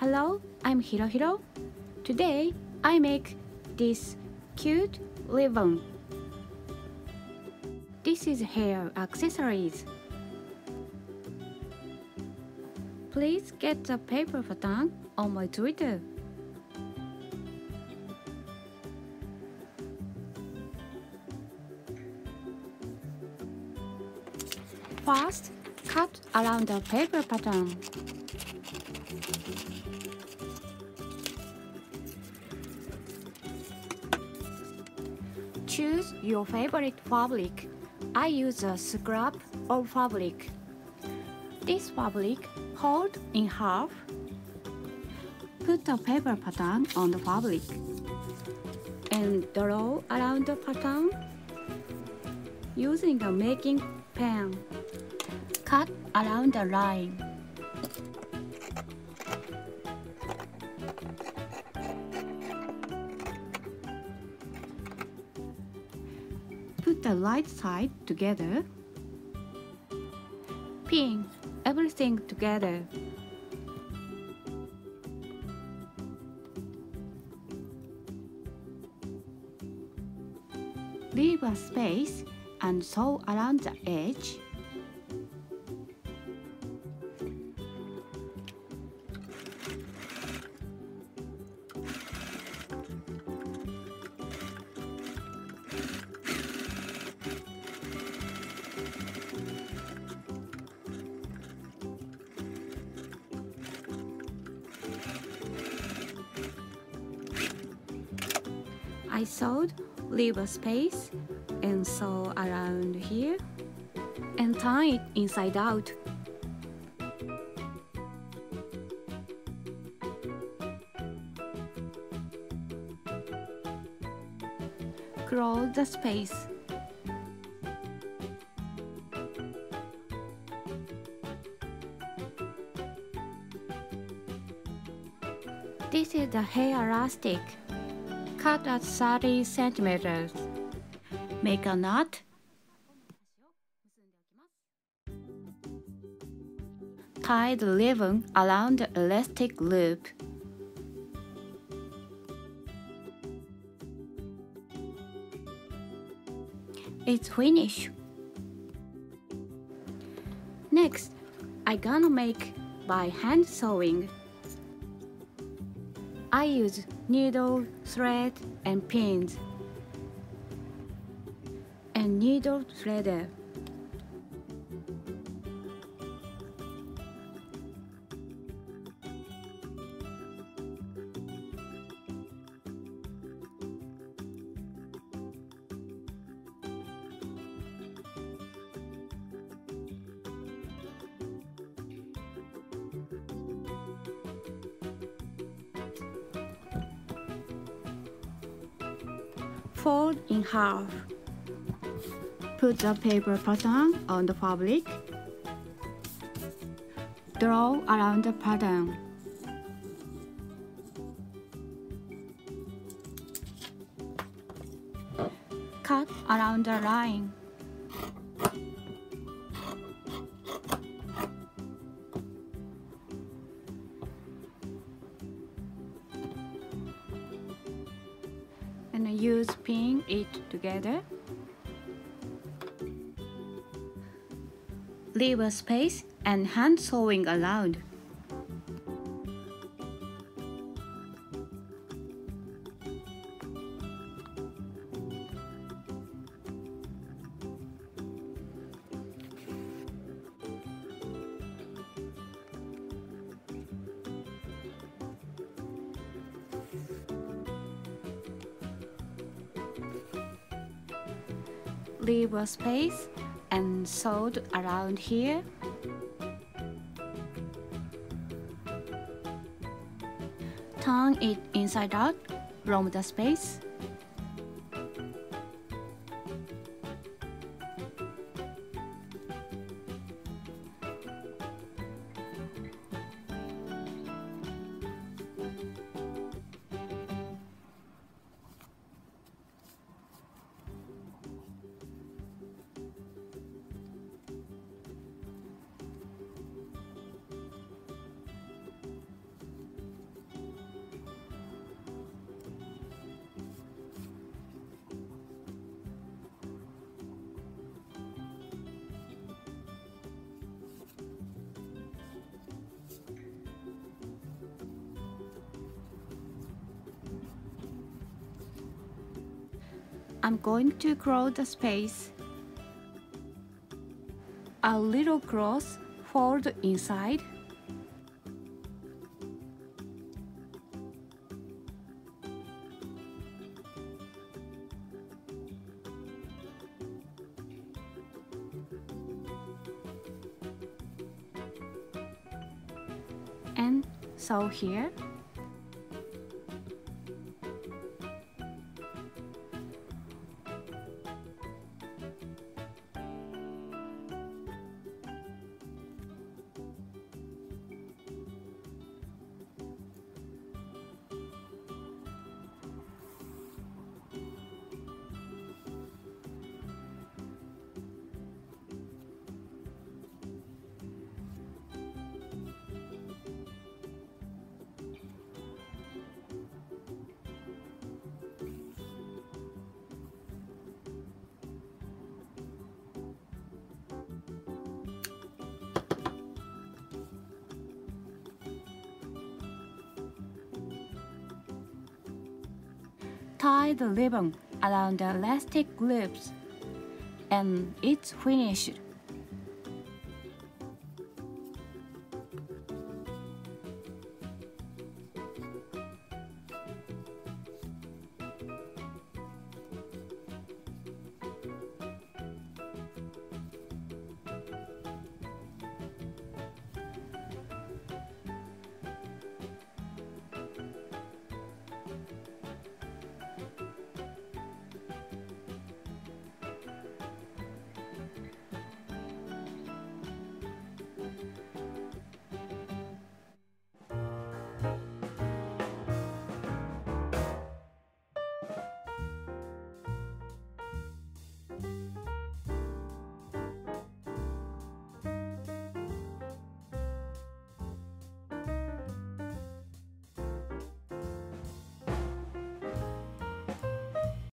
Hello, I'm Hirohiro. Today I make this cute ribbon. This is hair accessories. Please get the paper pattern on my Twitter. First, cut around the paper pattern. Choose your favorite fabric. I use a scrap of fabric. This fabric fold in half. Put the paper pattern on the fabric and draw around the pattern using a making pen. Cut around the line. Put the right side together. Pin everything together. Leave a space and sew around the edge. I sewed, leave a space, and sew around here, and turn it inside out. Close the space. This is the hair elastic. Cut at 30 centimeters. Make a knot. Tie the ribbon around the elastic loop. It's finished. Next, I'm gonna make by hand sewing. I use needle, thread, and pins, and needle threader. Fold in half. Put the paper pattern on the fabric. Draw around the pattern. Cut around the line. And use pin it together. Leave a space and hand sewing around. Leave a space and sew around here. Turn it inside out from the space. I'm going to close the space. A little cloth fold inside. And sew here. Tie the ribbon around the elastic loops, and it's finished.